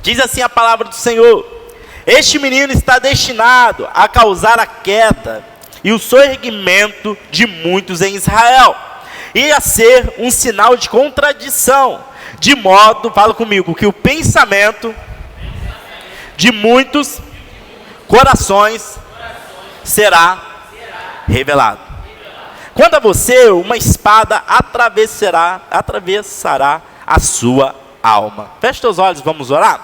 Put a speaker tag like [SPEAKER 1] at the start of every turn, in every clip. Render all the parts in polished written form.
[SPEAKER 1] Diz assim a palavra do Senhor: este menino está destinado a causar a queda e o soerguimento de muitos em Israel, e a ser um sinal de contradição, de modo, fala comigo, que o pensamento de muitos corações será revelado. Quando a você, uma espada atravessará a sua alma. Feche teus olhos, vamos orar?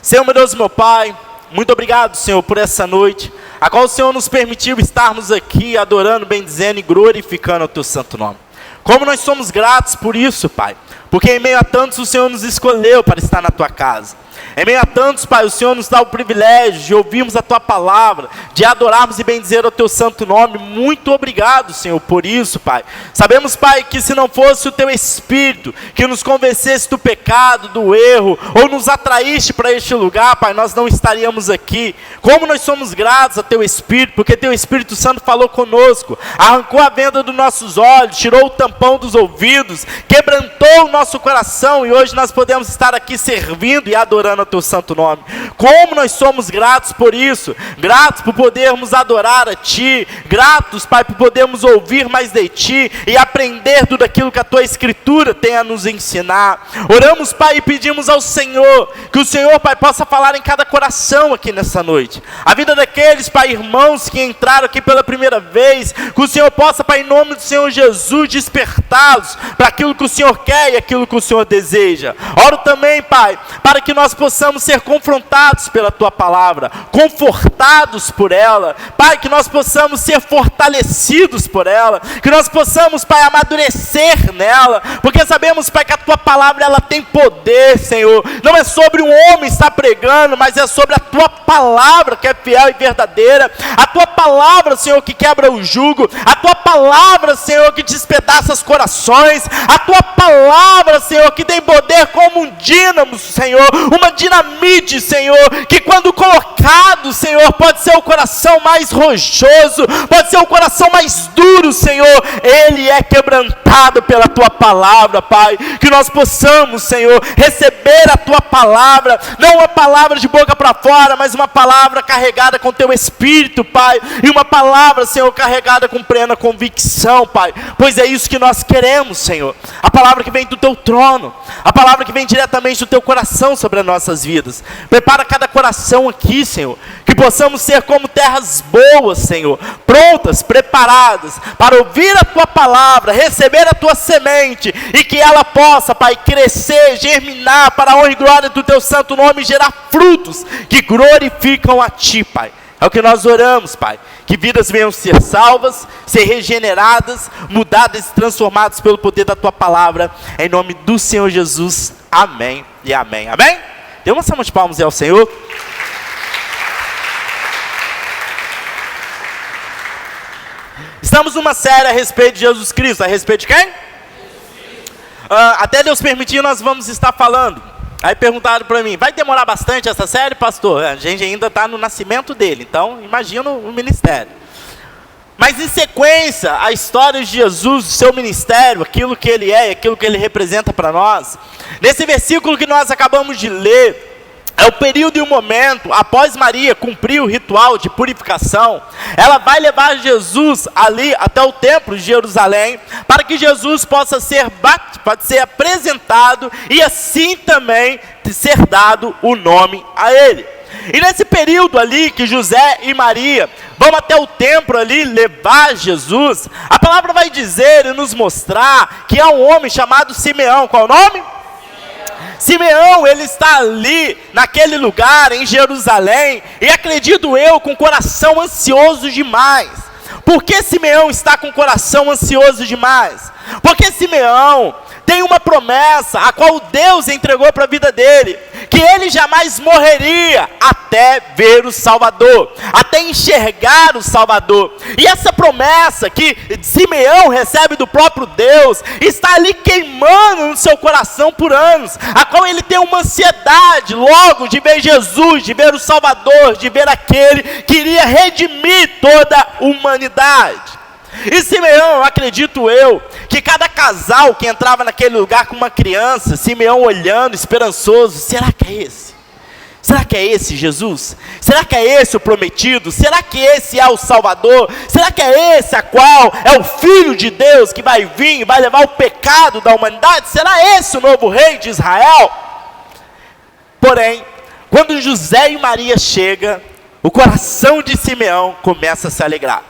[SPEAKER 1] Senhor, meu Deus e meu Pai, muito obrigado, Senhor, por essa noite, a qual o Senhor nos permitiu estarmos aqui adorando, bendizendo e glorificando o Teu santo nome. Como nós somos gratos por isso, Pai, porque em meio a tantos o Senhor nos escolheu para estar na Tua casa. Em meio a tantos, Pai, o Senhor nos dá o privilégio de ouvirmos a Tua palavra, de adorarmos e bendizer o Teu santo nome. Muito obrigado, Senhor, por isso, Pai. Sabemos, Pai, que se não fosse o Teu Espírito que nos convencesse do pecado, do erro, ou nos atraísse para este lugar, Pai, nós não estaríamos aqui. Como nós somos gratos a Teu Espírito, porque Teu Espírito Santo falou conosco, arrancou a venda dos nossos olhos, tirou o tampão dos ouvidos, quebrantou o nosso coração, e hoje nós podemos estar aqui servindo e adorando o Teu santo nome. Como nós somos gratos por isso, gratos por podermos adorar a Ti, gratos, Pai, por podermos ouvir mais de Ti e aprender tudo aquilo que a Tua Escritura tem a nos ensinar. Oramos, Pai, e pedimos ao Senhor, que o Senhor, Pai, possa falar em cada coração aqui nessa noite. A vida daqueles, Pai, irmãos que entraram aqui pela primeira vez, que o Senhor possa, Pai, em nome do Senhor Jesus, despertá-los para aquilo que o Senhor quer e aquilo que o Senhor deseja. Oro também, Pai, para que nós possamos ser confrontados pela Tua palavra, confortados por ela, Pai, que nós possamos ser fortalecidos por ela, que nós possamos, Pai, amadurecer nela, porque sabemos, Pai, que a Tua palavra, ela tem poder, Senhor. Não é sobre um homem estar pregando, mas é sobre a Tua palavra que é fiel e verdadeira, a Tua palavra, Senhor, que quebra o jugo, a Tua palavra, Senhor, que despedaça os corações, a Tua palavra, Senhor, que tem poder como um dínamo, Senhor, uma dinamite, Senhor, que quando colocado, Senhor, pode ser o coração mais rochoso, pode ser o coração mais duro, Senhor, ele é quebrantado pela Tua palavra, Pai. Que nós possamos, Senhor, receber a Tua palavra, não uma palavra de boca para fora, mas uma palavra carregada com Teu Espírito, Pai, e uma palavra, Senhor, carregada com plena convicção, Pai, pois é isso que nós queremos, Senhor, a palavra que vem do Teu trono, a palavra que vem diretamente do Teu coração sobre as nossas vidas. Prepara cada coração aqui, Senhor, que possamos ser como terras boas, Senhor, prontas, preparadas para ouvir a Tua palavra, receber a Tua semente, e que ela possa, Pai, crescer, germinar para a honra e glória do Teu santo nome, e gerar frutos que glorificam a Ti, Pai. É o que nós oramos, Pai, que vidas venham ser salvas, ser regeneradas, mudadas e transformadas pelo poder da Tua palavra, em nome do Senhor Jesus, amém e amém, amém? Dê uma salva de palmas aí ao Senhor. Estamos numa série a respeito de Jesus Cristo. A respeito de quem? Até Deus permitir, nós vamos estar falando. Aí perguntaram para mim, vai demorar bastante essa série, pastor? A gente ainda está no nascimento dele, então imagina o ministério. Mas em sequência, a história de Jesus, o seu ministério, aquilo que ele é, aquilo que ele representa para nós. Nesse versículo que nós acabamos de ler, é o período e o momento, após Maria cumprir o ritual de purificação, ela vai levar Jesus ali até o templo de Jerusalém, para que Jesus possa ser apresentado e assim também ser dado o nome a ele. E nesse período ali que José e Maria vão até o templo ali levar Jesus, a palavra vai dizer e nos mostrar que há um homem chamado Simeão. Qual é o nome? Simeão, ele está ali, naquele lugar, em Jerusalém, e acredito eu, com o coração ansioso demais. Por que Simeão está com o coração ansioso demais? Porque Simeão tem uma promessa, a qual Deus entregou para a vida dele, que ele jamais morreria até ver o Salvador, até enxergar o Salvador. E essa promessa que Simeão recebe do próprio Deus, está ali queimando no seu coração por anos, a qual ele tem uma ansiedade logo de ver Jesus, de ver o Salvador, de ver aquele que iria redimir toda a humanidade. E Simeão, acredito eu, que cada casal que entrava naquele lugar com uma criança, Simeão olhando, esperançoso, será que é esse? Será que é esse Jesus? Será que é esse o prometido? Será que esse é o Salvador? Será que é esse a qual é o Filho de Deus que vai vir e vai levar o pecado da humanidade? Será esse o novo rei de Israel? Porém, quando José e Maria chegam, o coração de Simeão começa a se alegrar.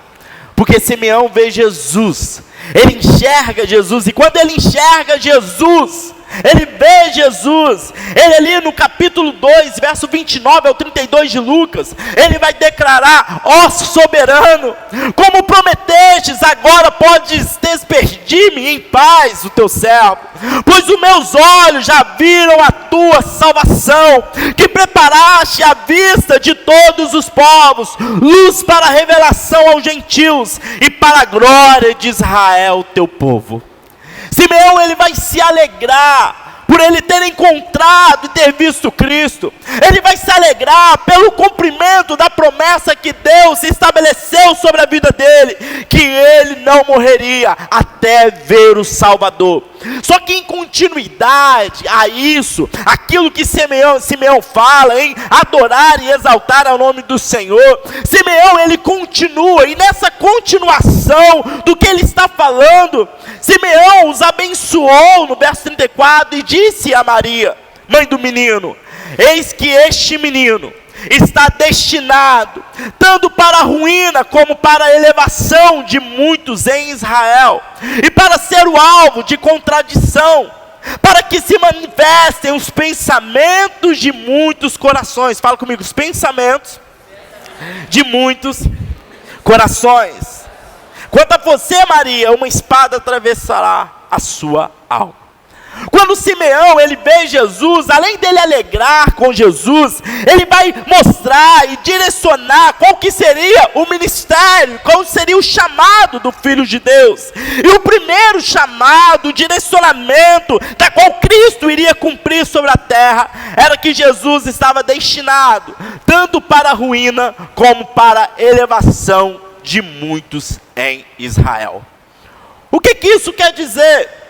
[SPEAKER 1] Porque Simeão vê Jesus, ele enxerga Jesus, e quando ele enxerga Jesus, ele vê Jesus, ele ali no capítulo 2, verso 29 ao 32 de Lucas, ele vai declarar: ó soberano, como prometestes, agora podes despedir-me em paz o teu servo, pois os meus olhos já viram a tua salvação, que preparaste à vista de todos os povos, luz para a revelação aos gentios, e para a glória de Israel teu povo. Simeão, ele vai se alegrar por ele ter encontrado e ter visto Cristo. Ele vai se alegrar pelo cumprimento da promessa que Deus estabeleceu sobre a vida dele, que ele não morreria até ver o Salvador. Só que em continuidade a isso, aquilo que Simeão fala em adorar e exaltar ao nome do Senhor, Simeão, ele continua, e nessa continuação do que ele está falando, Simeão os abençoou no verso 34 e disse a Maria, mãe do menino: eis que este menino está destinado tanto para a ruína como para a elevação de muitos em Israel, e para ser o alvo de contradição, para que se manifestem os pensamentos de muitos corações. Fala comigo: os pensamentos de muitos corações. Quanto a você, Maria, uma espada atravessará a sua alma. Quando Simeão, ele vê Jesus, além dele alegrar com Jesus, ele vai mostrar e direcionar qual que seria o ministério, qual seria o chamado do Filho de Deus. E o primeiro chamado, o direcionamento da qual Cristo iria cumprir sobre a terra, era que Jesus estava destinado tanto para a ruína como para a elevação de muitos em Israel. O que isso quer dizer?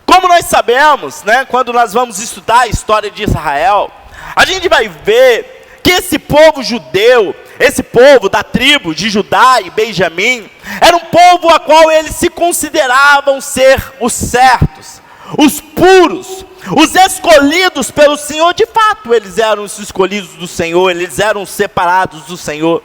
[SPEAKER 1] Como nós sabemos, quando nós vamos estudar a história de Israel, a gente vai ver que esse povo judeu, esse povo da tribo de Judá e Benjamim, era um povo a qual eles se consideravam ser os certos, os puros, os escolhidos pelo Senhor. De fato, eles eram os escolhidos do Senhor, eles eram separados do Senhor.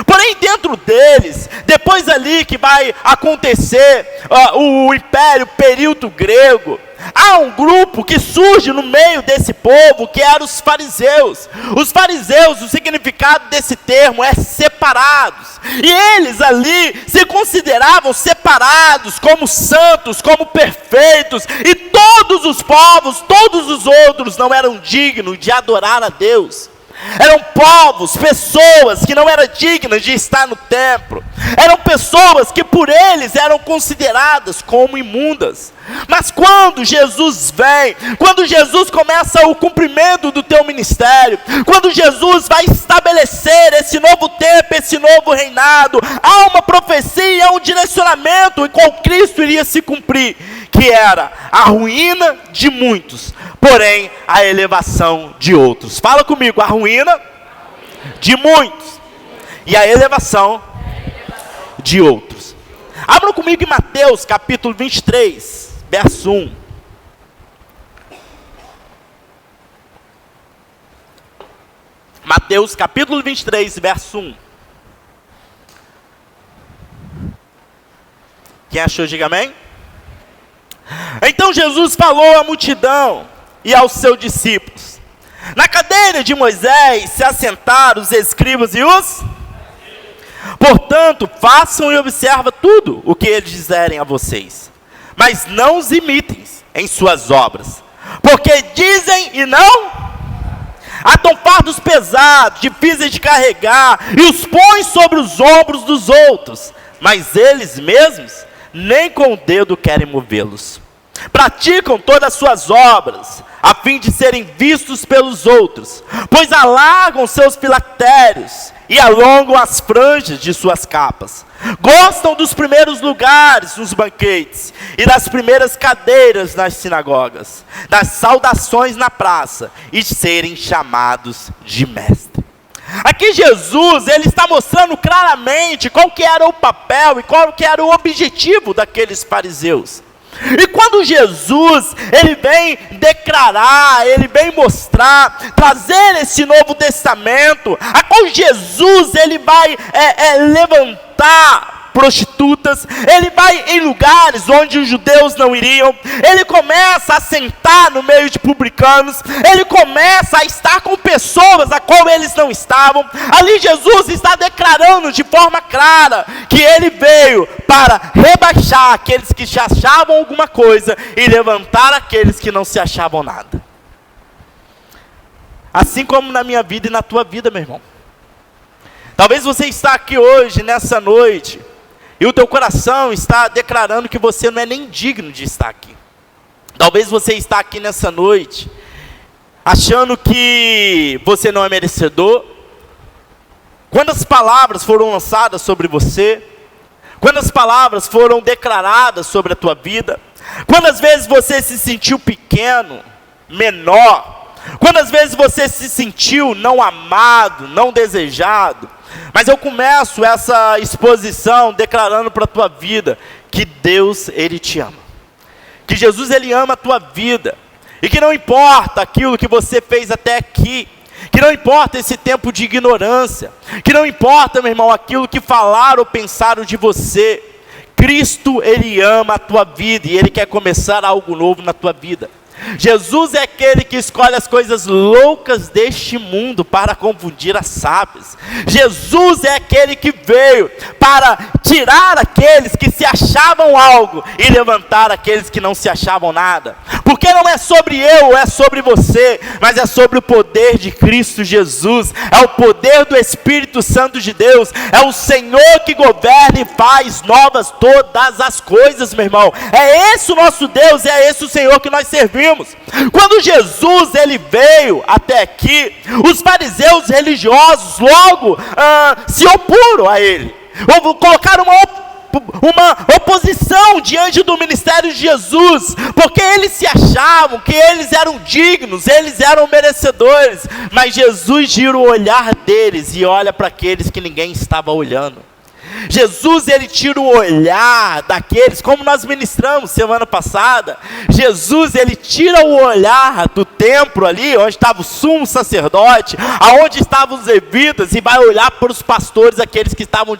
[SPEAKER 1] Porém, dentro deles, depois ali que vai acontecer o império, o período grego, há um grupo que surge no meio desse povo, que eram os fariseus. Os fariseus, o significado desse termo é separados, e eles ali se consideravam separados, como santos, como perfeitos, e todos os povos, todos os outros não eram dignos de adorar a Deus. Eram povos, pessoas que não eram dignas de estar no templo. Eram pessoas que por eles eram consideradas como imundas. Mas quando Jesus vem, quando Jesus começa o cumprimento do teu ministério, quando Jesus vai estabelecer esse novo tempo, esse novo reinado, há uma profecia, há um direcionamento em qual Cristo iria se cumprir, que era a ruína de muitos, porém a elevação de outros. Fala comigo: a ruína de muitos e a elevação de outros. Abram comigo em Mateus capítulo 23, verso 1. Mateus capítulo 23, verso 1. Quem achou, diga amém. Então Jesus falou à multidão e aos seus discípulos: na cadeira de Moisés se assentaram os escribas e os... Portanto, façam e observam tudo o que eles disserem a vocês, mas não os imitem em suas obras, porque dizem e não atam fardos pesados, difíceis de carregar, e os põem sobre os ombros dos outros, mas eles mesmos nem com o dedo querem movê-los. praticam todas as suas obras, a fim de serem vistos pelos outros, pois alargam seus filactérios e alongam as franjas de suas capas. Gostam dos primeiros lugares nos banquetes e das primeiras cadeiras nas sinagogas, das saudações na praça e de serem chamados de mestre. Aqui Jesus, ele está mostrando claramente qual que era o papel e qual que era o objetivo daqueles fariseus. E quando Jesus, ele vem declarar, ele vem mostrar, trazer esse Novo Testamento, a qual Jesus, ele vai levantar prostitutas, ele vai em lugares onde os judeus não iriam, ele começa a sentar no meio de publicanos, ele começa a estar com pessoas a qual eles não estavam. Ali Jesus está declarando de forma clara que ele veio para rebaixar aqueles que se achavam alguma coisa e levantar aqueles que não se achavam nada. Assim como na minha vida e na tua vida, meu irmão. Talvez você está aqui hoje, nessa noite, e o teu coração está declarando que você não é nem digno de estar aqui. Talvez você está aqui nessa noite, achando que você não é merecedor. Quantas palavras foram lançadas sobre você? Quantas palavras foram declaradas sobre a tua vida? Quantas vezes você se sentiu pequeno, menor? Quantas vezes você se sentiu não amado, não desejado? Mas eu começo essa exposição declarando para a tua vida que Deus, ele te ama. Que Jesus, ele ama a tua vida. E que não importa aquilo que você fez até aqui. Que não importa esse tempo de ignorância. Que não importa, meu irmão, aquilo que falaram ou pensaram de você. Cristo, ele ama a tua vida e ele quer começar algo novo na tua vida. Jesus é aquele que escolhe as coisas loucas deste mundo para confundir as sábias. Jesus é aquele que veio para tirar aqueles que se achavam algo e levantar aqueles que não se achavam nada. Porque não é sobre eu, é sobre você, mas é sobre o poder de Cristo Jesus. É o poder do Espírito Santo de Deus. É o Senhor que governa e faz novas todas as coisas, meu irmão. É esse o nosso Deus, é esse o Senhor que nós servimos. Quando Jesus, ele veio até aqui, os fariseus religiosos logo se oporam a ele. Colocaram uma oposição diante do ministério de Jesus, porque eles se achavam que eles eram dignos, eles eram merecedores. Mas Jesus gira o olhar deles e olha para aqueles que ninguém estava olhando. Jesus, ele tira o olhar daqueles, como nós ministramos semana passada. Jesus, ele tira o olhar do templo ali, onde estava o sumo sacerdote, aonde estavam os levitas, e vai olhar para os pastores, aqueles que estavam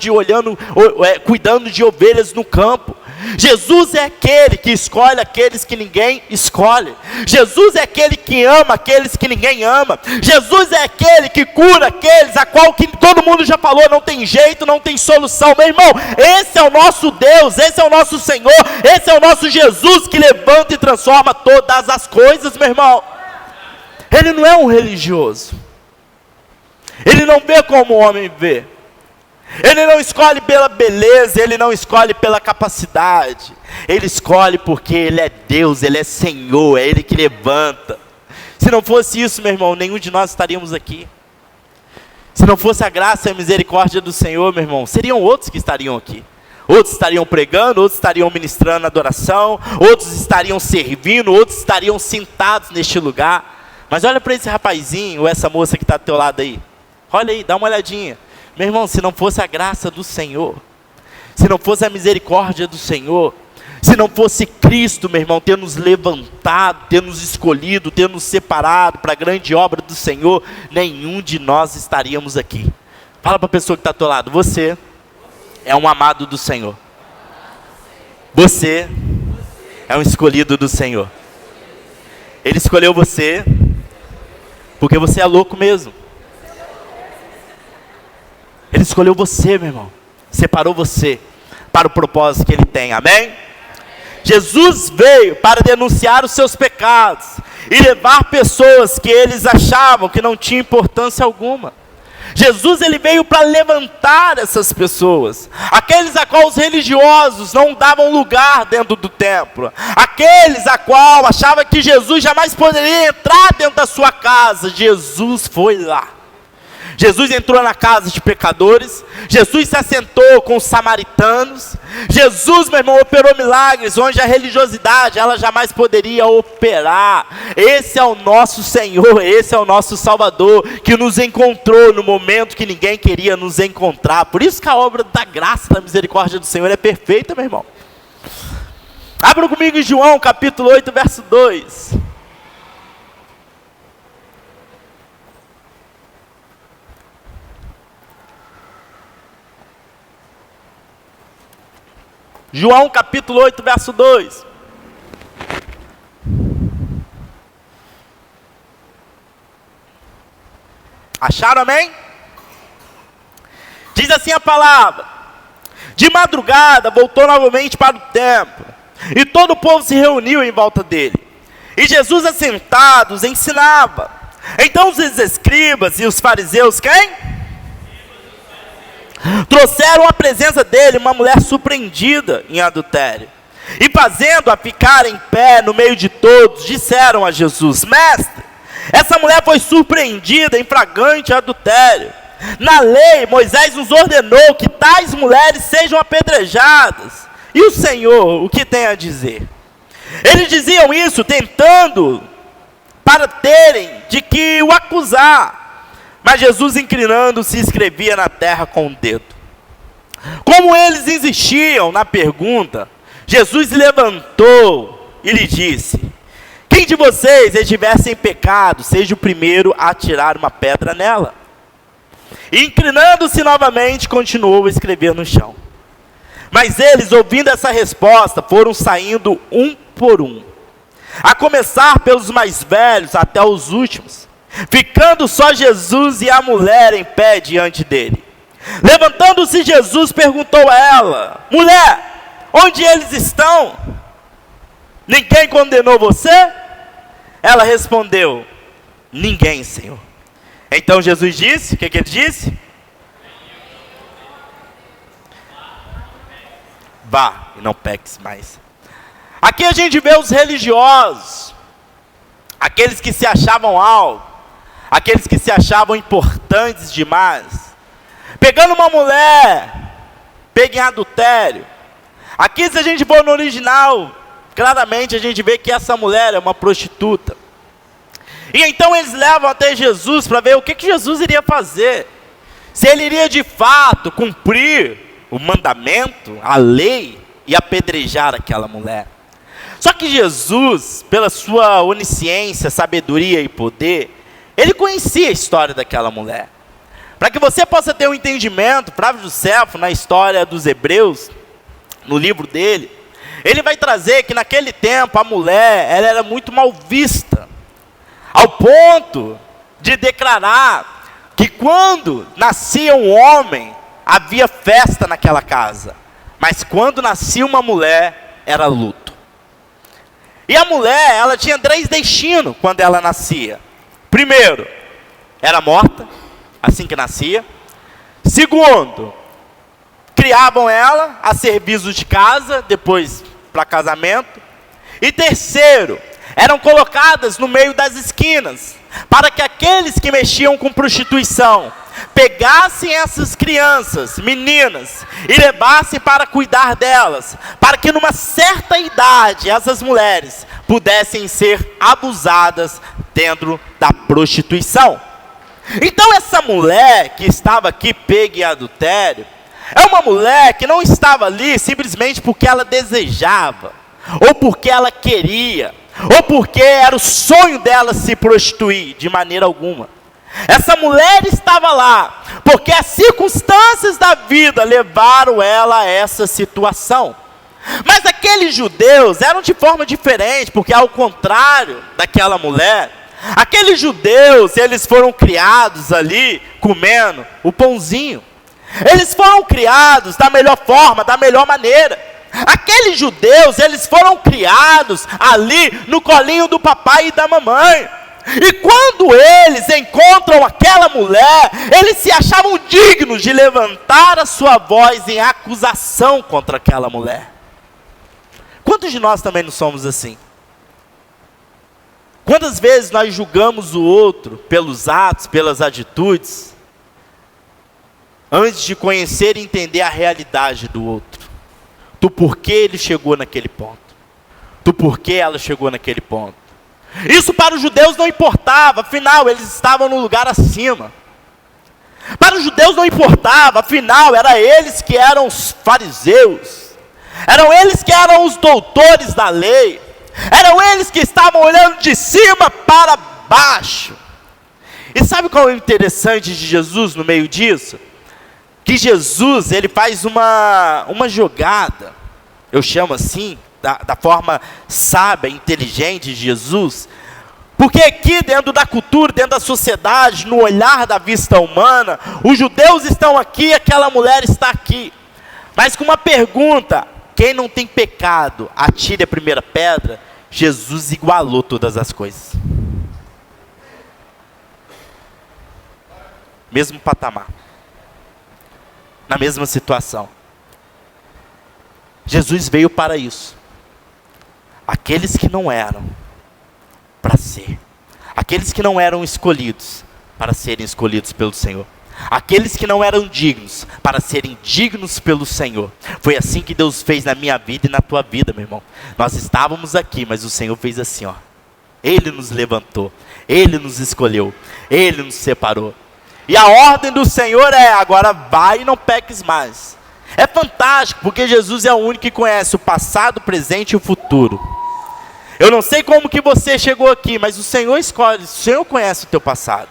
[SPEAKER 1] cuidando de ovelhas no campo. Jesus é aquele que escolhe aqueles que ninguém escolhe. Jesus é aquele que ama aqueles que ninguém ama. Jesus é aquele que cura aqueles a qual que todo mundo já falou, não tem jeito, não tem solução. Meu irmão, esse é o nosso Deus, esse é o nosso Senhor, esse é o nosso Jesus que levanta e transforma todas as coisas, meu irmão. Ele não é um religioso. Ele não vê como o homem vê. Ele não escolhe pela beleza, ele não escolhe pela capacidade. Ele escolhe porque ele é Deus, ele é Senhor, é ele que levanta. Se não fosse isso, meu irmão, nenhum de nós estaríamos aqui. Se não fosse a graça e a misericórdia do Senhor, meu irmão, seriam outros que estariam aqui. Outros estariam pregando, outros estariam ministrando adoração, outros estariam servindo, outros estariam sentados neste lugar. Mas olha para esse rapazinho, ou essa moça que está do teu lado aí. Olha aí, dá uma olhadinha. Meu irmão, se não fosse a graça do Senhor, se não fosse a misericórdia do Senhor, se não fosse Cristo, meu irmão, ter nos levantado, ter nos escolhido, ter nos separado para a grande obra do Senhor, nenhum de nós estaríamos aqui. Fala para a pessoa que está ao teu lado, você é um amado do Senhor. Você é um escolhido do Senhor. Ele escolheu você porque você é louco mesmo. Ele escolheu você, meu irmão. Separou você para o propósito que ele tem, amém? Jesus veio para denunciar os seus pecados e levar pessoas que eles achavam que não tinham importância alguma. Jesus ele veio para levantar essas pessoas, aqueles a qual os religiosos não davam lugar dentro do templo, aqueles a qual achavam que Jesus jamais poderia entrar dentro da sua casa. Jesus foi lá. Jesus entrou na casa de pecadores, Jesus se assentou com os samaritanos, Jesus, meu irmão, operou milagres onde a religiosidade, ela jamais poderia operar. Esse é o nosso Senhor, esse é o nosso Salvador, que nos encontrou no momento que ninguém queria nos encontrar. Por isso que a obra da graça, da misericórdia do Senhor é perfeita, meu irmão. Abra comigo em João, capítulo 8, verso 2. João capítulo 8, verso 2. Acharam, amém? Diz assim a palavra: de madrugada voltou novamente para o templo, e todo o povo se reuniu em volta dele. E Jesus assentados ensinava. Então os escribas e os fariseus, quem? Trouxeram à presença dele uma mulher surpreendida em adultério. E fazendo-a ficar em pé no meio de todos, disseram a Jesus: Mestre, essa mulher foi surpreendida em flagrante adultério. Na lei, Moisés nos ordenou que tais mulheres sejam apedrejadas. E o Senhor, o que tem a dizer? Eles diziam isso tentando para terem de que o acusar. Mas Jesus, inclinando-se, escrevia na terra com o dedo. Como eles insistiam na pergunta, Jesus levantou e lhe disse: quem de vocês estivesse em pecado, seja o primeiro a atirar uma pedra nela. E inclinando-se novamente, continuou a escrever no chão. Mas eles, ouvindo essa resposta, foram saindo um por um, a começar pelos mais velhos até os últimos, ficando só Jesus e a mulher em pé diante dele. Levantando-se Jesus, perguntou a ela: mulher, onde eles estão? Ninguém condenou você? Ela respondeu: ninguém, Senhor. Então Jesus disse, o que ele disse? Vá e não peques mais. Aqui a gente vê os religiosos, aqueles que se achavam algo, aqueles que se achavam importantes demais, pegando uma mulher, pega em adultério. Aqui, se a gente for no original, claramente a gente vê que essa mulher é uma prostituta. E então eles levam até Jesus para ver o que Jesus iria fazer. Se ele iria de fato cumprir o mandamento, a lei, e apedrejar aquela mulher. Só que Jesus, pela sua onisciência, sabedoria e poder, ele conhecia a história daquela mulher. Para que você possa ter um entendimento, Flávio Joséfo, na história dos Hebreus, no livro dele, ele vai trazer que naquele tempo a mulher, ela era muito mal vista, ao ponto de declarar que quando nascia um homem, havia festa naquela casa, mas quando nascia uma mulher, era luto. E a mulher, ela tinha 3 destinos quando ela nascia. Primeiro, era morta, assim que nascia. Segundo, criavam ela a serviço de casa, depois para casamento. E terceiro, eram colocadas no meio das esquinas, para que aqueles que mexiam com prostituição pegassem essas crianças, meninas, e levassem para cuidar delas, para que numa certa idade essas mulheres pudessem ser abusadas dentro da prostituição. Então essa mulher que estava aqui pega em adultério, é uma mulher que não estava ali simplesmente porque ela desejava, ou porque ela queria, ou porque era o sonho dela se prostituir, de maneira alguma. Essa mulher estava lá porque as circunstâncias da vida levaram ela a essa situação. Mas aqueles judeus eram de forma diferente, porque ao contrário daquela mulher, aqueles judeus, eles foram criados ali comendo o pãozinho. Eles foram criados da melhor forma, da melhor maneira. Aqueles judeus, eles foram criados ali no colinho do papai e da mamãe. E quando eles encontram encontram aquela mulher, eles se achavam dignos de levantar a sua voz em acusação contra aquela mulher. Quantos de nós também não somos assim? Quantas vezes nós julgamos o outro pelos atos, pelas atitudes, antes de conhecer e entender a realidade do outro? Do porquê ele chegou naquele ponto. Do porquê ela chegou naquele ponto. Isso para os judeus não importava, afinal eles estavam no lugar acima. Para os judeus não importava, afinal era eles que eram os fariseus. Eram eles que eram os doutores da lei. Eram eles que estavam olhando de cima para baixo. E sabe qual é o interessante de Jesus no meio disso? Que Jesus, ele faz uma jogada, eu chamo assim, da forma sábia, inteligente de Jesus, porque aqui dentro da cultura, dentro da sociedade, no olhar da vista humana, os judeus estão aqui, aquela mulher está aqui, mas com uma pergunta: quem não tem pecado, atire a primeira pedra. Jesus igualou todas as coisas, mesmo patamar, na mesma situação. Jesus veio para isso. Aqueles que não eram, para ser. Aqueles que não eram escolhidos, para serem escolhidos pelo Senhor. Aqueles que não eram dignos, para serem dignos pelo Senhor. Foi assim que Deus fez na minha vida e na tua vida, meu irmão. Nós estávamos aqui, mas o Senhor fez assim, ó. Ele nos levantou, Ele nos escolheu, Ele nos separou. E a ordem do Senhor é: agora vai e não peques mais. É fantástico, porque Jesus é o único que conhece o passado, o presente e o futuro. Eu não sei como que você chegou aqui, mas o Senhor escolhe, o Senhor conhece o teu passado.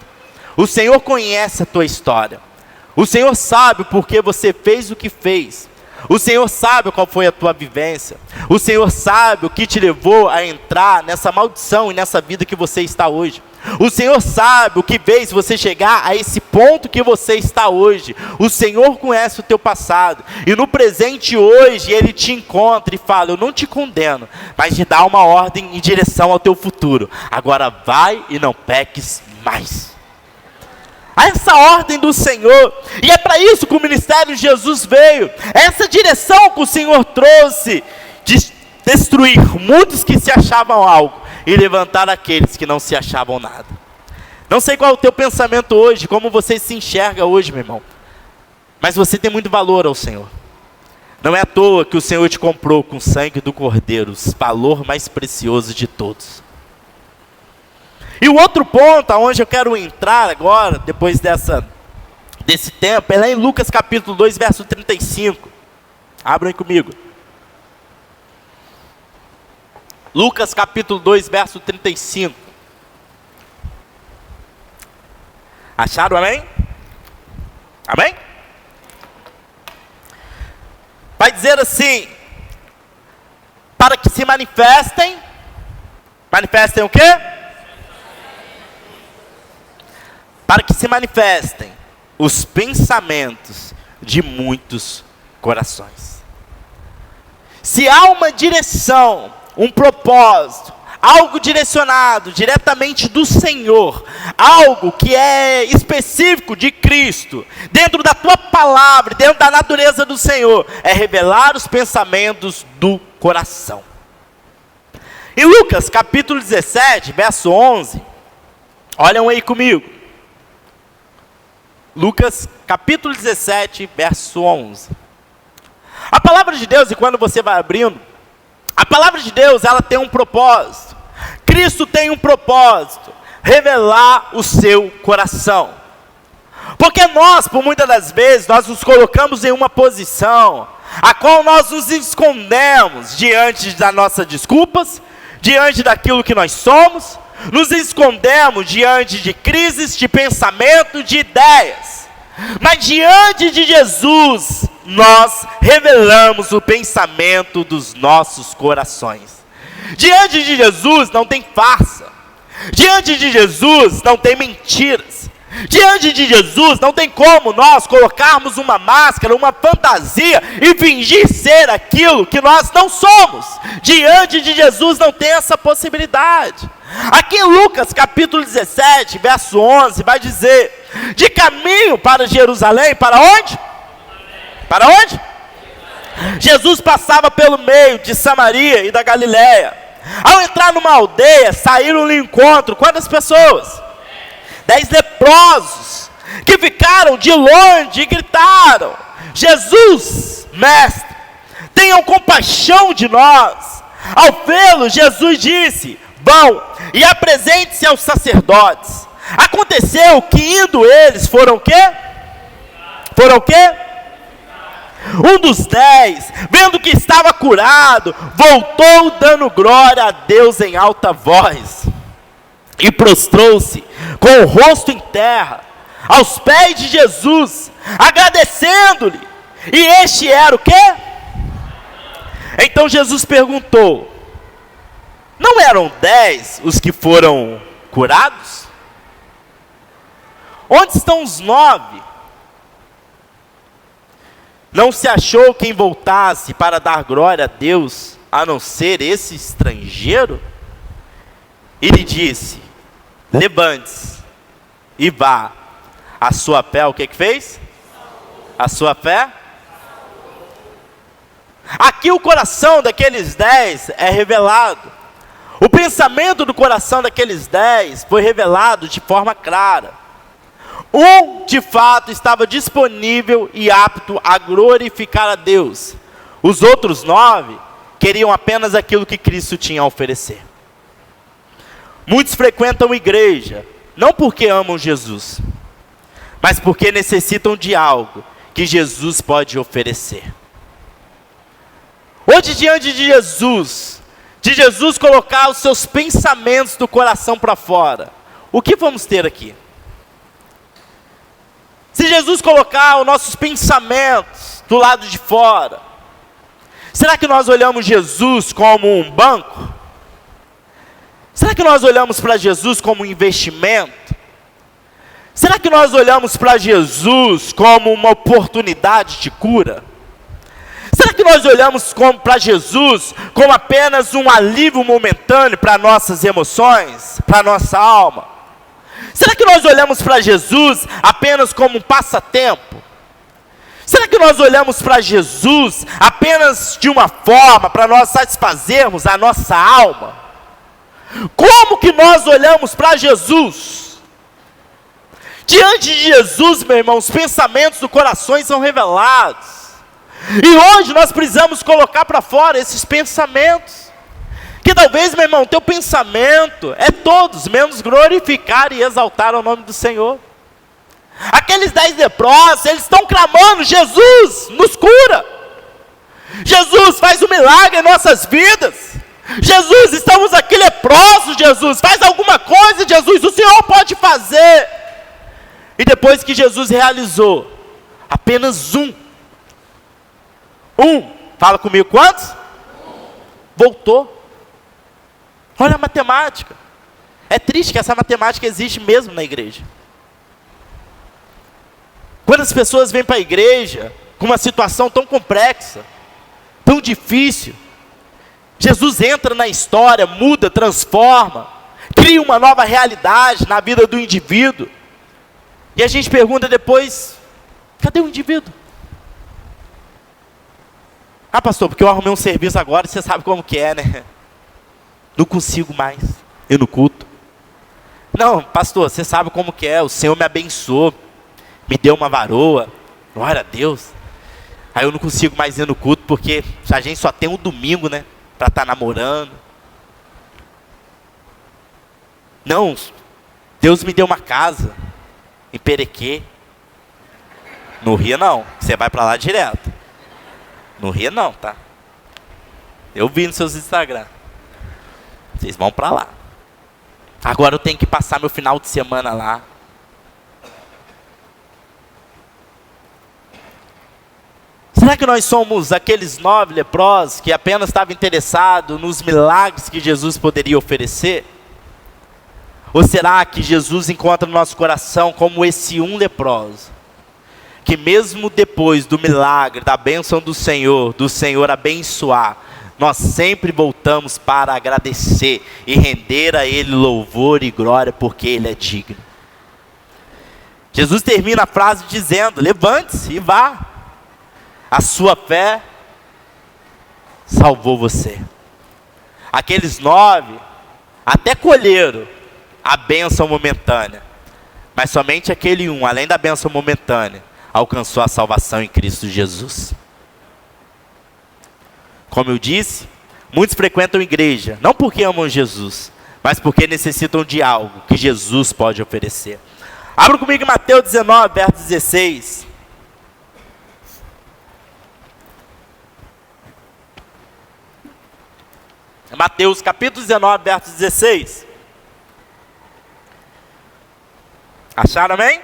[SPEAKER 1] O Senhor conhece a tua história. O Senhor sabe por que você fez o que fez. O Senhor sabe qual foi a tua vivência. O Senhor sabe o que te levou a entrar nessa maldição e nessa vida que você está hoje. O Senhor sabe o que fez você chegar a esse ponto que você está hoje. O Senhor conhece o teu passado. E no presente hoje, Ele te encontra e fala: eu não te condeno, mas te dá uma ordem em direção ao teu futuro. Agora vai e não peques mais. Essa ordem do Senhor, e é para isso que o ministério de Jesus veio, essa direção que o Senhor trouxe, de destruir muitos que se achavam algo, e levantar aqueles que não se achavam nada. Não sei qual é o teu pensamento hoje, como você se enxerga hoje, meu irmão, mas você tem muito valor ao Senhor. Não é à toa que o Senhor te comprou com o sangue do Cordeiro, o valor mais precioso de todos. E o outro ponto aonde eu quero entrar agora, depois desse tempo, é lá em Lucas capítulo 2, verso 35. Abram aí comigo. Lucas capítulo 2, verso 35. Acharam, amém? Amém? Vai dizer assim: para que se manifestem o quê? Para que se manifestem os pensamentos de muitos corações. Se há uma direção, um propósito, algo direcionado diretamente do Senhor, algo que é específico de Cristo, dentro da tua palavra, dentro da natureza do Senhor, é revelar os pensamentos do coração. Em Lucas capítulo 17, verso 11, olham aí comigo. Lucas capítulo 17, verso 11. A palavra de Deus, e quando você vai abrindo, a palavra de Deus, ela tem um propósito. Cristo tem um propósito: revelar o seu coração. Porque nós, por muitas das vezes, nós nos colocamos em uma posição a qual nós nos escondemos diante das nossas desculpas, diante daquilo que nós somos, nos escondemos diante de crises, de pensamento, de ideias. Mas diante de Jesus, nós revelamos o pensamento dos nossos corações. Diante de Jesus não tem farsa. Diante de Jesus não tem mentiras. Diante de Jesus não tem como nós colocarmos uma máscara, uma fantasia e fingir ser aquilo que nós não somos. Diante de Jesus não tem essa possibilidade. Aqui em Lucas capítulo 17, verso 11, vai dizer: de caminho para Jerusalém, para onde? Para onde? Jesus passava pelo meio de Samaria e da Galiléia. Ao entrar numa aldeia, saíram-lhe ao encontro quantas pessoas? 10 leprosos, que ficaram de longe e gritaram: Jesus, mestre, tenham compaixão de nós. Ao vê-lo, Jesus disse: vão e apresente-se aos sacerdotes. Aconteceu que indo eles, foram o quê? Foram o quê? Um dos 10, vendo que estava curado, voltou dando glória a Deus em alta voz, e prostrou-se com o rosto em terra, aos pés de Jesus, agradecendo-lhe. E este era o quê? Então Jesus perguntou: não eram 10 os que foram curados? Onde estão os 9? Não se achou quem voltasse para dar glória a Deus, a não ser esse estrangeiro? E lhe disse: levante-se e vá. A sua fé, o que fez? A sua fé? Aqui o coração daqueles 10 é revelado. O pensamento do coração daqueles 10 foi revelado de forma clara. Um, de fato, estava disponível e apto a glorificar a Deus. Os outros 9 queriam apenas aquilo que Cristo tinha a oferecer. Muitos frequentam igreja, não porque amam Jesus, mas porque necessitam de algo que Jesus pode oferecer. Hoje, diante de Jesus colocar os seus pensamentos do coração para fora, o que vamos ter aqui? Se Jesus colocar os nossos pensamentos do lado de fora, será que nós olhamos Jesus como um banco? Será que nós olhamos para Jesus como um investimento? Será que nós olhamos para Jesus como uma oportunidade de cura? Será que nós olhamos para Jesus como apenas um alívio momentâneo para nossas emoções, para nossa alma? Será que nós olhamos para Jesus apenas como um passatempo? Será que nós olhamos para Jesus apenas de uma forma para nós satisfazermos a nossa alma? Como que nós olhamos para Jesus? Diante de Jesus, meu irmão, os pensamentos do coração são revelados. E hoje nós precisamos colocar para fora esses pensamentos. Que talvez, meu irmão, teu pensamento é todos menos glorificar e exaltar o nome do Senhor. Aqueles 10 leprosos, eles estão clamando: Jesus, nos cura. Jesus, faz um milagre em nossas vidas. Jesus, estamos aqui leprosos, Jesus, faz alguma coisa, Jesus, o Senhor pode fazer. E depois que Jesus realizou, apenas um, fala comigo, quantos? Voltou. Olha a matemática. É triste que essa matemática existe mesmo na igreja. Quando as pessoas vêm para a igreja com uma situação tão complexa, tão difícil, Jesus entra na história, muda, transforma, cria uma nova realidade na vida do indivíduo. E a gente pergunta depois: cadê o indivíduo? Ah, pastor, porque eu arrumei um serviço agora, você sabe como que é, né? Não consigo mais ir no culto. Não, pastor, você sabe como que é, o Senhor me abençoou, me deu uma varoa, glória a Deus. Aí eu não consigo mais ir no culto, porque a gente só tem um domingo, né, para estar namorando. Não, Deus me deu uma casa em Perequê. Não ria não, você vai para lá direto. Não ria não, tá? Eu vi nos seus Instagram. Vocês vão para lá. Agora eu tenho que passar meu final de semana lá. Será que nós somos aqueles 9 leprosos que apenas estavam interessados nos milagres que Jesus poderia oferecer? Ou será que Jesus encontra no nosso coração como esse um leproso, que mesmo depois do milagre, da bênção do Senhor abençoar, nós sempre voltamos para agradecer e render a Ele louvor e glória, porque Ele é digno. Jesus termina a frase dizendo: levante-se e vá, a sua fé salvou você. Aqueles 9 até colheram a bênção momentânea, mas somente aquele 1, além da bênção momentânea, alcançou a salvação em Cristo Jesus. Como eu disse, muitos frequentam a igreja, não porque amam Jesus, mas porque necessitam de algo que Jesus pode oferecer. Abra comigo em Mateus 19, verso 16. Mateus capítulo 19, verso 16. Acharam, amém?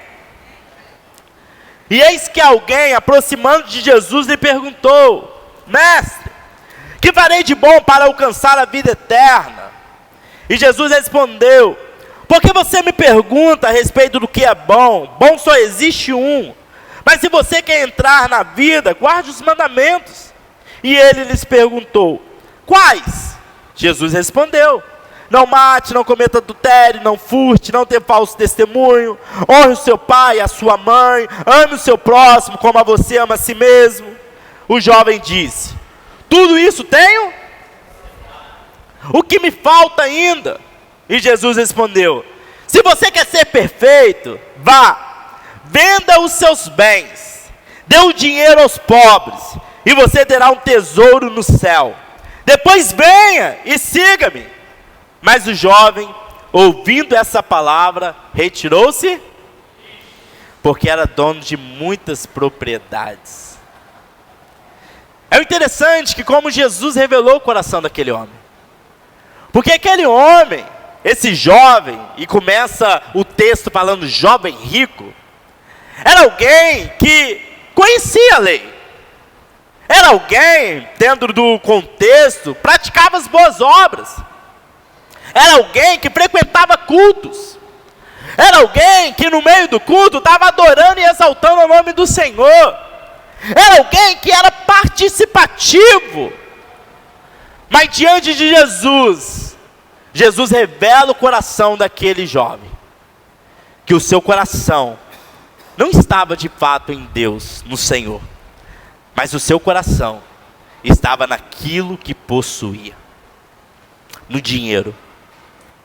[SPEAKER 1] E eis que alguém, aproximando de Jesus, lhe perguntou: mestre, que farei de bom para alcançar a vida eterna? E Jesus respondeu: por que você me pergunta a respeito do que é bom? Bom só existe um. Mas se você quer entrar na vida, guarde os mandamentos. E ele lhes perguntou: quais? Jesus respondeu: não mate, não cometa adultério, não furte, não tenha falso testemunho, honre o seu pai e a sua mãe, ame o seu próximo como a você ama a si mesmo. O jovem disse: tudo isso tenho? O que me falta ainda? E Jesus respondeu: se você quer ser perfeito, vá, venda os seus bens, dê o dinheiro aos pobres, e você terá um tesouro no céu. Depois venha e siga-me. Mas o jovem, ouvindo essa palavra, retirou-se, porque era dono de muitas propriedades. É interessante que como Jesus revelou o coração daquele homem. Porque aquele homem, esse jovem, e começa o texto falando jovem rico, era alguém que conhecia a lei. Era alguém, dentro do contexto, praticava as boas obras. Era alguém que frequentava cultos. Era alguém que no meio do culto estava adorando e exaltando o nome do Senhor. Era alguém que era participativo. Mas diante de Jesus, Jesus revela o coração daquele jovem. Que o seu coração não estava de fato em Deus, no Senhor. Mas o seu coração estava naquilo que possuía. No dinheiro.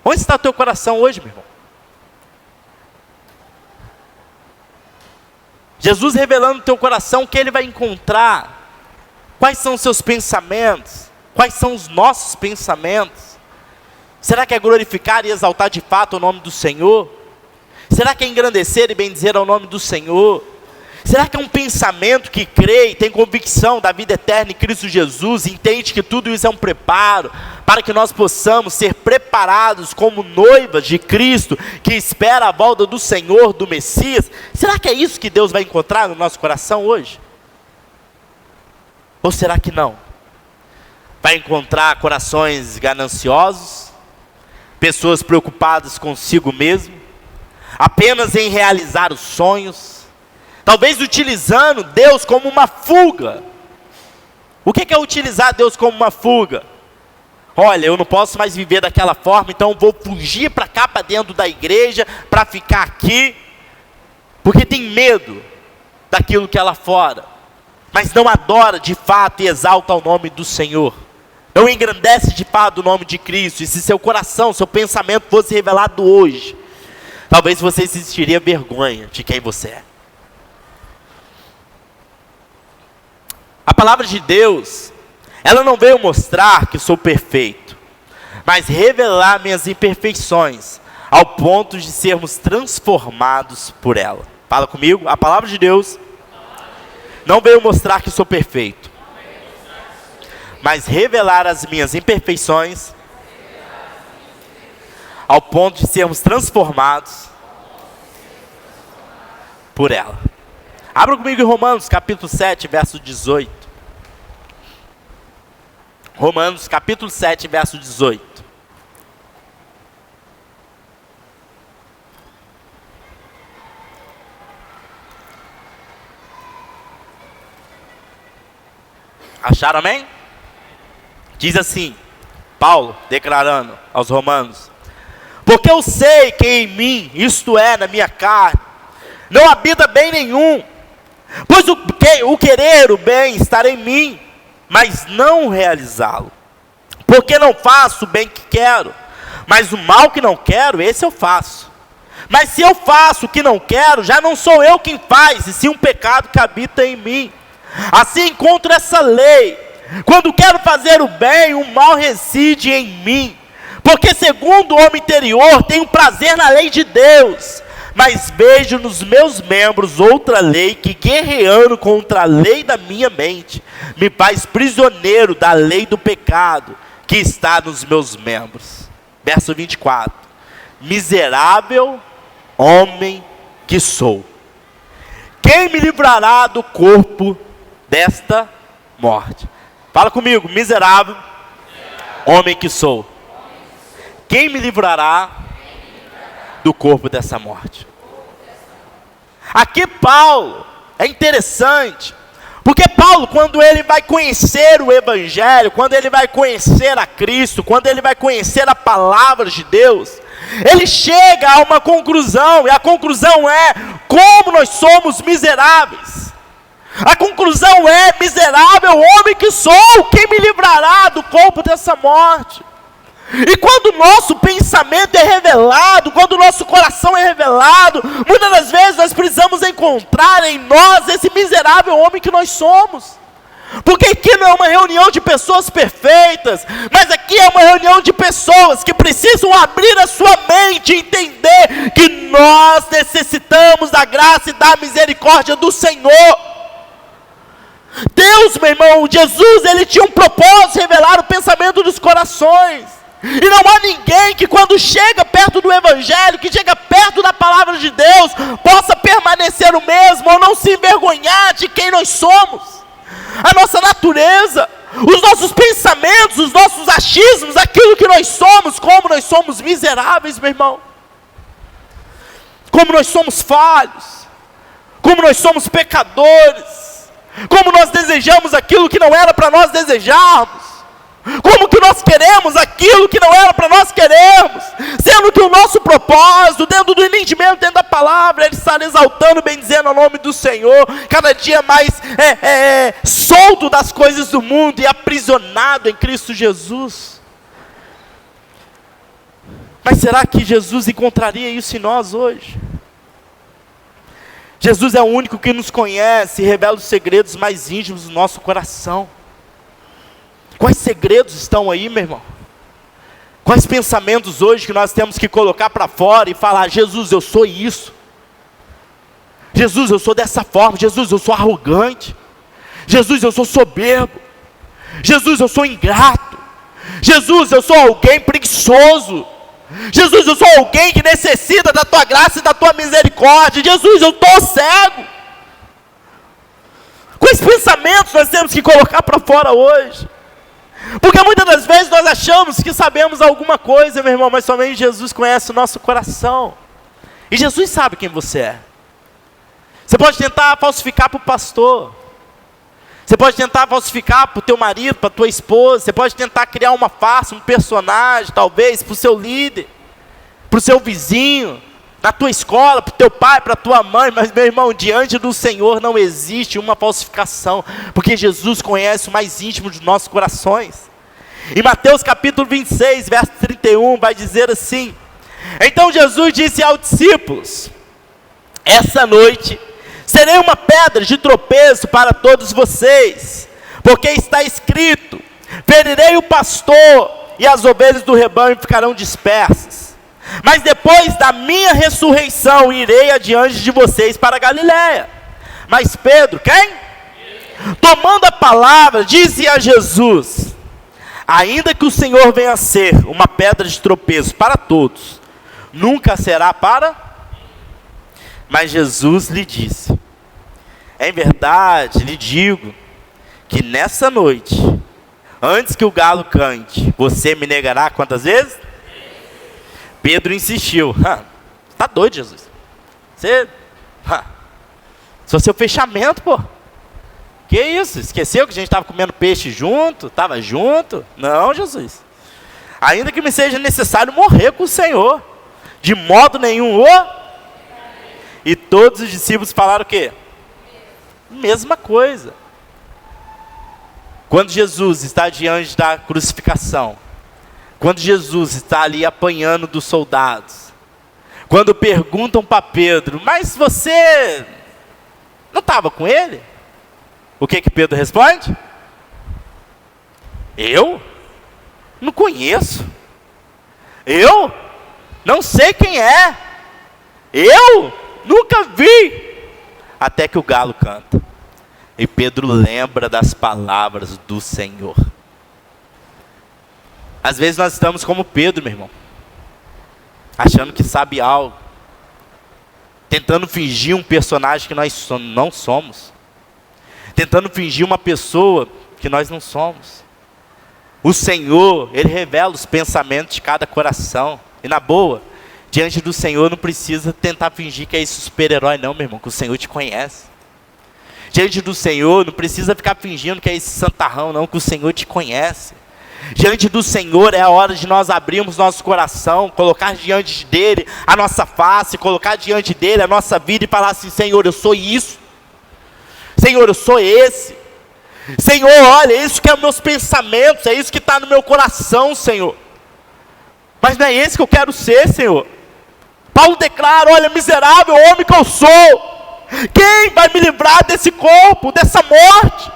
[SPEAKER 1] Onde está o teu coração hoje, meu irmão? Jesus revelando no teu coração o que Ele vai encontrar. Quais são os seus pensamentos? Quais são os nossos pensamentos? Será que é glorificar e exaltar de fato o nome do Senhor? Será que é engrandecer e bendizer ao nome do Senhor? Será que é um pensamento que crê e tem convicção da vida eterna em Cristo Jesus, e entende que tudo isso é um preparo, para que nós possamos ser preparados como noivas de Cristo, que espera a volta do Senhor, do Messias? Será que é isso que Deus vai encontrar no nosso coração hoje? Ou será que não? Vai encontrar corações gananciosos, pessoas preocupadas consigo mesmo, apenas em realizar os sonhos, talvez utilizando Deus como uma fuga. O que é utilizar Deus como uma fuga? Olha, eu não posso mais viver daquela forma, então eu vou fugir para cá, para dentro da igreja, para ficar aqui, porque tem medo daquilo que é lá fora, mas não adora de fato e exalta o nome do Senhor, não engrandece de fato o nome de Cristo. E se seu coração, seu pensamento fosse revelado hoje, talvez você sentiria vergonha de quem você é. A palavra de Deus, ela não veio mostrar que sou perfeito, mas revelar minhas imperfeições, ao ponto de sermos transformados por ela. Fala comigo, a palavra de Deus não veio mostrar que sou perfeito, mas revelar as minhas imperfeições, ao ponto de sermos transformados por ela. Abra comigo em Romanos capítulo 7, verso 18. Romanos capítulo 7, verso 18. Acharam, amém? Diz assim, Paulo declarando aos romanos: porque eu sei que em mim, isto é, na minha carne, não habita bem nenhum, pois o querer o bem está em mim, mas não realizá-lo. Porque não faço o bem que quero, mas o mal que não quero, esse eu faço. Mas se eu faço o que não quero, já não sou eu quem faz, e sim um pecado que habita em mim. Assim encontro essa lei: quando quero fazer o bem, o mal reside em mim. Porque segundo o homem interior, tenho prazer na lei de Deus, mas vejo nos meus membros outra lei que, guerreando contra a lei da minha mente, me faz prisioneiro da lei do pecado que está nos meus membros. Verso 24. Miserável homem que sou, quem me livrará do corpo desta morte? Fala comigo, miserável homem que sou, quem me livrará do corpo dessa morte? Aqui Paulo, é interessante, porque Paulo, quando ele vai conhecer o Evangelho, quando ele vai conhecer a Cristo, quando ele vai conhecer a palavra de Deus, ele chega a uma conclusão, e a conclusão é: como nós somos miseráveis. A conclusão é: miserável homem que sou, quem me livrará do corpo dessa morte? E quando o nosso pensamento é revelado, quando o nosso coração é revelado, muitas das vezes nós precisamos encontrar em nós esse miserável homem que nós somos. Porque aqui não é uma reunião de pessoas perfeitas, mas aqui é uma reunião de pessoas que precisam abrir a sua mente e entender que nós necessitamos da graça e da misericórdia do Senhor. Deus, meu irmão, Jesus, ele tinha um propósito de revelar o pensamento dos corações. E não há ninguém que quando chega perto do Evangelho, que chega perto da palavra de Deus, possa permanecer o mesmo ou não se envergonhar de quem nós somos. A nossa natureza, os nossos pensamentos, os nossos achismos, aquilo que nós somos, como nós somos miseráveis, meu irmão. Como nós somos falhos, como nós somos pecadores, como nós desejamos aquilo que não era para nós desejarmos. Como que nós queremos aquilo que não era para nós queremos, sendo que o nosso propósito, dentro do entendimento, dentro da palavra, ele está exaltando, bendizendo o nome do Senhor, cada dia mais solto das coisas do mundo e aprisionado em Cristo Jesus. Mas será que Jesus encontraria isso em nós hoje? Jesus é o único que nos conhece e revela os segredos mais íntimos do nosso coração. Quais segredos estão aí, meu irmão? Quais pensamentos hoje que nós temos que colocar para fora e falar: Jesus, eu sou isso. Jesus, eu sou dessa forma. Jesus, eu sou arrogante. Jesus, eu sou soberbo. Jesus, eu sou ingrato. Jesus, eu sou alguém preguiçoso. Jesus, eu sou alguém que necessita da tua graça e da tua misericórdia. Jesus, eu estou cego. Quais pensamentos nós temos que colocar para fora hoje? Porque muitas das vezes nós achamos que sabemos alguma coisa, meu irmão, mas somente Jesus conhece o nosso coração. E Jesus sabe quem você é. Você pode tentar falsificar para o pastor. Você pode tentar falsificar para o teu marido, para a tua esposa. Você pode tentar criar uma farsa, um personagem, talvez, para o seu líder, para o seu vizinho, na tua escola, para o teu pai, para a tua mãe. Mas, meu irmão, diante do Senhor não existe uma falsificação, porque Jesus conhece o mais íntimo de nossos corações. Em Mateus capítulo 26, verso 31, vai dizer assim: então Jesus disse aos discípulos: essa noite serei uma pedra de tropeço para todos vocês, porque está escrito: ferirei o pastor e as ovelhas do rebanho ficarão dispersas. Mas depois da minha ressurreição, irei adiante de vocês para a Galiléia. Mas Pedro, quem? Tomando a palavra, disse a Jesus: ainda que o Senhor venha a ser uma pedra de tropeço para todos, nunca será para... Mas Jesus lhe disse: em verdade lhe digo, que nessa noite, antes que o galo cante, você me negará quantas vezes? Pedro insistiu: tá doido, Jesus? Você... isso é o seu fechamento, pô. Que isso? Esqueceu que a gente estava comendo peixe junto? Estava junto? Não, Jesus. Ainda que me seja necessário morrer com o Senhor. De modo nenhum E todos os discípulos falaram o quê? Mesma coisa. Quando Jesus está diante da crucificação, quando Jesus está ali apanhando dos soldados, quando perguntam para Pedro, mas você não estava com ele? O que Pedro responde? Eu? Não conheço. Eu? Não sei quem é. Eu? Nunca vi. Até que o galo canta. E Pedro lembra das palavras do Senhor. Às vezes nós estamos como Pedro, meu irmão. Achando que sabe algo. Tentando fingir um personagem que nós não somos. Tentando fingir uma pessoa que nós não somos. O Senhor, Ele revela os pensamentos de cada coração. E na boa, diante do Senhor não precisa tentar fingir que é esse super-herói não, meu irmão, que o Senhor te conhece. Diante do Senhor não precisa ficar fingindo que é esse santarrão não, que o Senhor te conhece. Diante do Senhor é a hora de nós abrirmos nosso coração, colocar diante dEle a nossa face, colocar diante dEle a nossa vida e falar assim, Senhor, eu sou isso. Senhor, eu sou esse. Senhor, olha, é isso que é os meus pensamentos, é isso que está no meu coração, Senhor. Mas não é esse que eu quero ser, Senhor. Paulo declara, olha, miserável homem que eu sou. Quem vai me livrar desse corpo, dessa morte?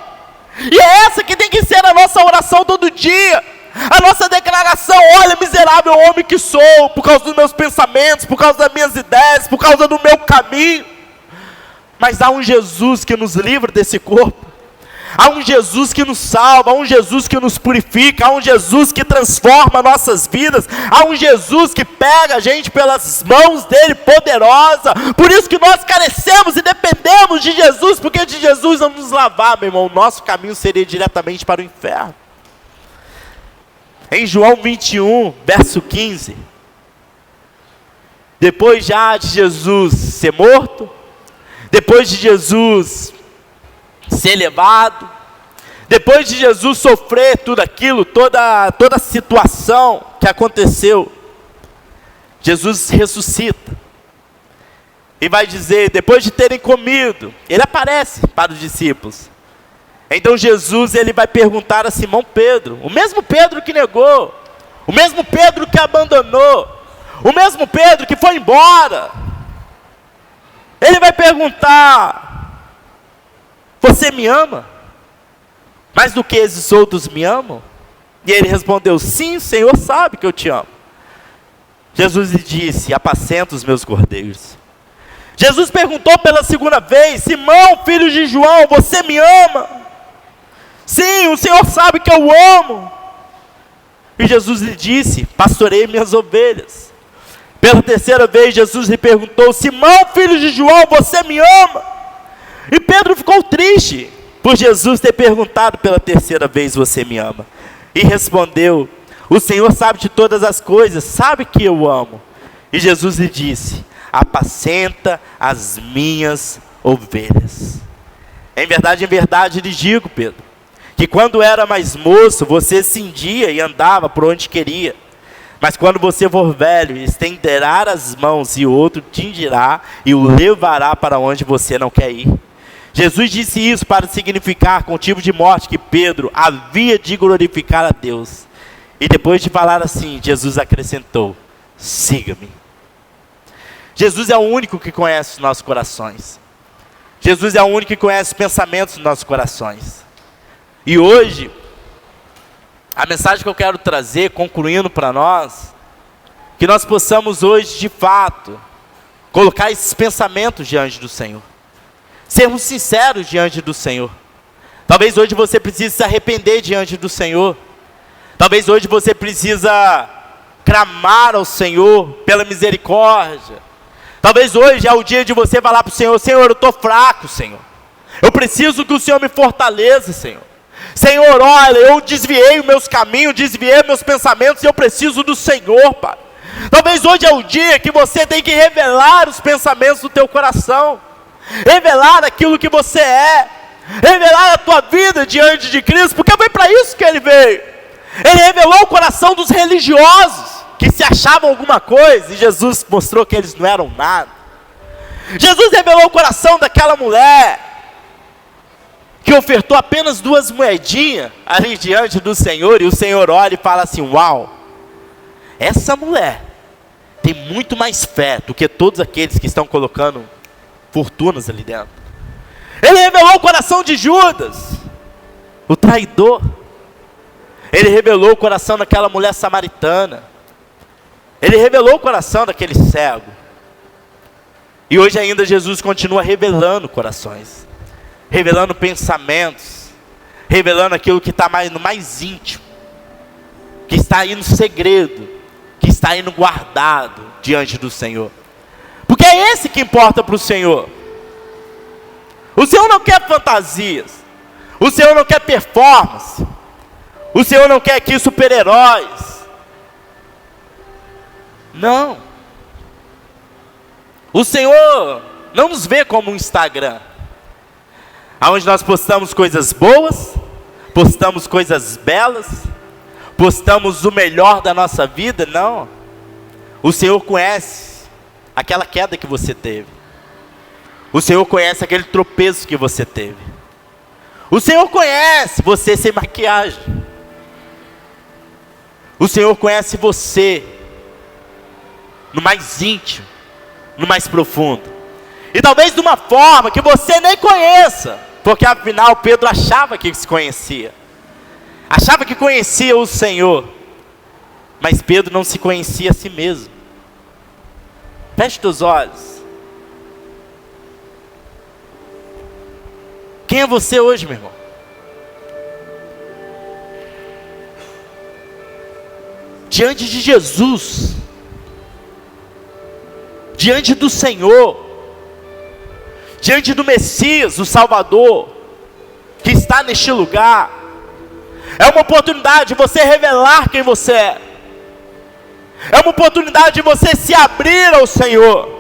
[SPEAKER 1] E é essa que tem que ser a nossa oração todo dia. A nossa declaração, olha, miserável homem que sou, por causa dos meus pensamentos, por causa das minhas ideias, por causa do meu caminho. Mas há um Jesus que nos livra desse corpo. Há um Jesus que nos salva, há um Jesus que nos purifica, há um Jesus que transforma nossas vidas, há um Jesus que pega a gente pelas mãos dele, poderosa. Por isso que nós carecemos e dependemos de Jesus, porque de Jesus não nos lavar, meu irmão, o nosso caminho seria diretamente para o inferno. Em João 21, verso 15, depois já de Jesus ser morto, depois de Jesus ser levado, depois de Jesus sofrer tudo aquilo, toda a situação que aconteceu, Jesus ressuscita, e vai dizer, depois de terem comido, ele aparece para os discípulos. Então Jesus, ele vai perguntar a Simão Pedro, o mesmo Pedro que negou, o mesmo Pedro que abandonou, o mesmo Pedro que foi embora, ele vai perguntar, você me ama? Mais do que esses outros me amam? E ele respondeu, sim, o Senhor sabe que eu te amo. Jesus lhe disse, apacenta os meus cordeiros. Jesus perguntou pela segunda vez, Simão, filho de João, você me ama? Sim, o Senhor sabe que eu amo. E Jesus lhe disse, pastorei minhas ovelhas. Pela terceira vez, Jesus lhe perguntou, Simão, filho de João, você me ama? E Pedro ficou triste, por Jesus ter perguntado pela terceira vez, você me ama? E respondeu, o Senhor sabe de todas as coisas, sabe que eu amo. E Jesus lhe disse, apacenta as minhas ovelhas. Em verdade lhe digo, Pedro, que quando era mais moço, você cindia e andava por onde queria. Mas quando você for velho, estenderá as mãos e o outro tindirá e o levará para onde você não quer ir. Jesus disse isso para significar com o tipo de morte que Pedro havia de glorificar a Deus. E depois de falar assim, Jesus acrescentou, siga-me. Jesus é o único que conhece os nossos corações. Jesus é o único que conhece os pensamentos dos nossos corações. E hoje, a mensagem que eu quero trazer, concluindo para nós, que nós possamos hoje, de fato, colocar esses pensamentos diante do Senhor. Sermos sinceros diante do Senhor. Talvez hoje você precise se arrepender diante do Senhor. Talvez hoje você precisa clamar ao Senhor pela misericórdia. Talvez hoje é o dia de você falar para o Senhor, Senhor, eu estou fraco, Senhor. Eu preciso que o Senhor me fortaleça, Senhor. Senhor, olha, eu desviei os meus caminhos, desviei meus pensamentos e eu preciso do Senhor, Pai. Talvez hoje é o dia que você tem que revelar os pensamentos do teu coração. Revelar aquilo que você é. revelar a tua vida diante de Cristo, porque foi para isso que ele veio. Ele revelou o coração dos religiosos, que se achavam alguma coisa, e Jesus mostrou que eles não eram nada. Jesus revelou o coração daquela mulher, que ofertou apenas 2 moedinhas ali diante do Senhor, e o Senhor olha e fala assim: uau, essa mulher tem muito mais fé do que todos aqueles que estão colocando fortunas ali dentro. Ele revelou o coração de Judas, o traidor. Ele revelou o coração daquela mulher samaritana. Ele revelou o coração daquele cego. E hoje ainda Jesus continua revelando corações, revelando pensamentos, revelando aquilo que está no mais íntimo, que está aí no segredo, que está aí no guardado diante do Senhor. Porque é esse que importa para o Senhor. O Senhor não quer fantasias, o Senhor não quer performance, o Senhor não quer aqui super-heróis. Não. O Senhor não nos vê como um Instagram, onde nós postamos coisas boas, postamos coisas belas, postamos o melhor da nossa vida. Não. O Senhor conhece aquela queda que você teve. O Senhor conhece aquele tropeço que você teve. O Senhor conhece você sem maquiagem. O Senhor conhece você no mais íntimo, no mais profundo. E talvez de uma forma que você nem conheça, porque afinal Pedro achava que se conhecia. Achava que conhecia o Senhor. Mas Pedro não se conhecia a si mesmo. Feche teus olhos. Quem é você hoje, meu irmão? Diante de Jesus, diante do Senhor, diante do Messias, o Salvador, que está neste lugar, é uma oportunidade de você revelar quem você é. É uma oportunidade de você se abrir ao Senhor.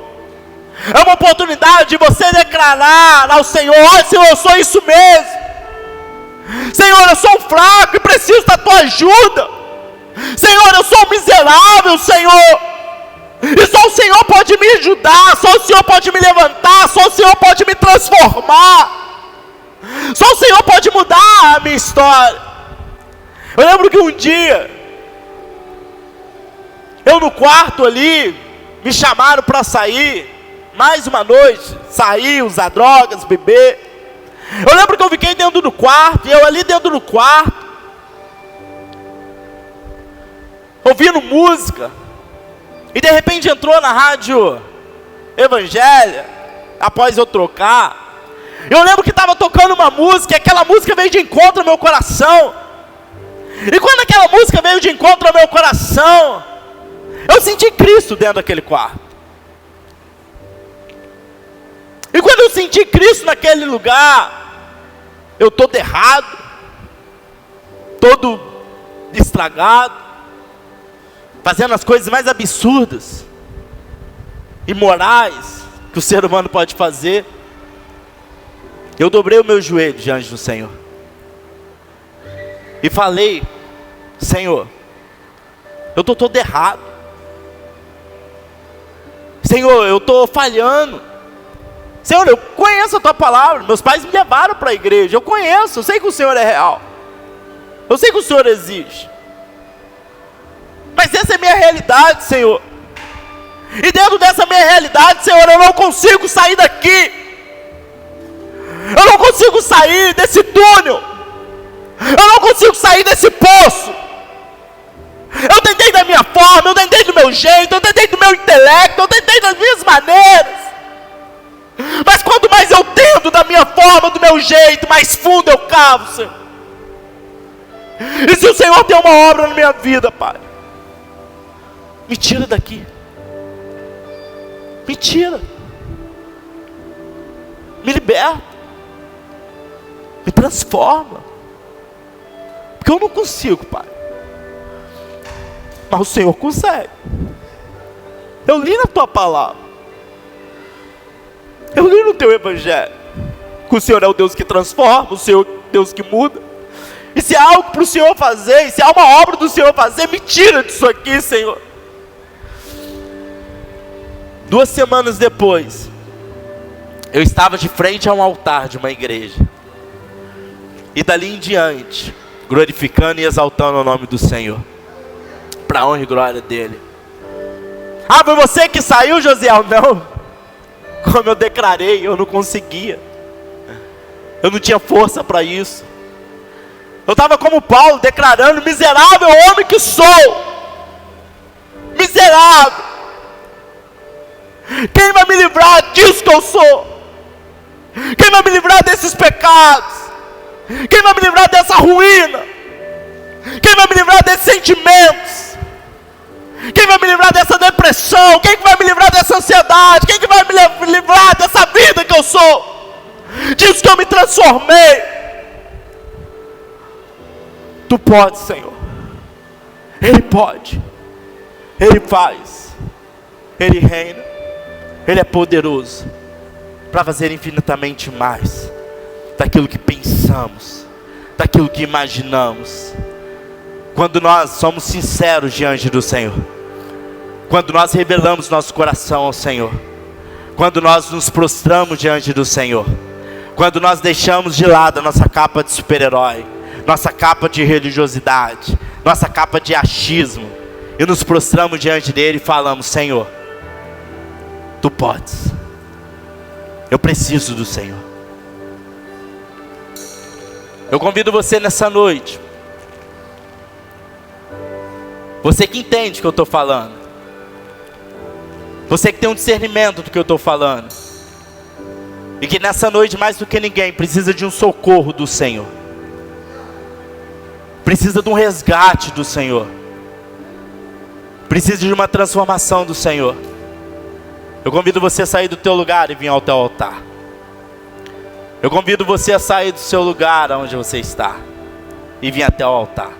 [SPEAKER 1] É uma oportunidade de você declarar ao Senhor: olha, Senhor, eu sou isso mesmo. Senhor, eu sou fraco e preciso da tua ajuda. Senhor, eu sou miserável, Senhor. E só o Senhor pode me ajudar, só o Senhor pode me levantar, só o Senhor pode me transformar. Só o Senhor pode mudar a minha história. Eu lembro que um dia, eu no quarto ali, me chamaram para sair. Mais uma noite, sair, usar drogas, beber. Eu lembro que eu fiquei dentro do quarto, e eu ali dentro do quarto, ouvindo música, e de repente entrou na rádio Evangelho, após eu trocar. Eu lembro que estava tocando uma música, e aquela música veio de encontro ao meu coração. E quando aquela música veio de encontro ao meu coração, eu senti Cristo dentro daquele quarto. E quando eu senti Cristo naquele lugar, eu todo errado, todo estragado, fazendo as coisas mais absurdas, imorais, que o ser humano pode fazer. Eu dobrei o meu joelho diante do Senhor e falei: Senhor, eu estou todo errado. Senhor, eu estou falhando. Senhor, eu conheço a tua palavra, meus pais me levaram para a igreja, eu conheço, eu sei que o Senhor é real, eu sei que o Senhor existe, mas essa é a minha realidade, Senhor. E dentro dessa minha realidade, Senhor, eu não consigo sair daqui, eu não consigo sair desse túnel, eu não consigo sair desse poço. Eu tentei da minha forma, eu tentei do meu jeito, eu tentei do meu intelecto, eu tentei das minhas maneiras. Mas quanto mais eu tento da minha forma, do meu jeito, mais fundo eu cavo, Senhor. E se o Senhor tem uma obra na minha vida, Pai, me tira daqui. Me tira. Me liberta. Me transforma. Porque eu não consigo, Pai. Mas o Senhor consegue. Eu li na tua palavra, eu li no teu evangelho, que o Senhor é o Deus que transforma, o Senhor é o Deus que muda. E se há algo para o Senhor fazer, e se há uma obra do Senhor fazer, me tira disso aqui, Senhor. 2 semanas depois, eu estava de frente a um altar de uma igreja. E dali em diante, glorificando e exaltando o nome do Senhor, para a honra e glória dele. Ah, foi você que saiu, Josiel? Não. Como eu declarei, eu não conseguia. Eu não tinha força para isso. Eu estava como Paulo, declarando: miserável homem que sou. Miserável. Quem vai me livrar disso que eu sou? Quem vai me livrar desses pecados? Quem vai me livrar dessa ruína? Quem vai me livrar desses sentimentos? Quem vai me livrar dessa depressão? Quem vai me livrar dessa ansiedade? Quem que vai me livrar dessa vida que eu sou? Disso que eu me transformei. Tu podes, Senhor. Ele pode. Ele faz. Ele reina. Ele é poderoso para fazer infinitamente mais daquilo que pensamos, daquilo que imaginamos. Quando nós somos sinceros diante do Senhor, quando nós revelamos nosso coração ao Senhor, quando nós nos prostramos diante do Senhor, quando nós deixamos de lado a nossa capa de super-herói, nossa capa de religiosidade, nossa capa de achismo, e nos prostramos diante dele e falamos: Senhor, tu podes. Eu preciso do Senhor. Eu convido você nessa noite, você que entende o que eu estou falando, você que tem um discernimento do que eu estou falando, e que nessa noite, mais do que ninguém, precisa de um socorro do Senhor, precisa de um resgate do Senhor, precisa de uma transformação do Senhor. Eu convido você a sair do teu lugar e vir ao teu altar. Eu convido você a sair do seu lugar onde você está e vir até o altar.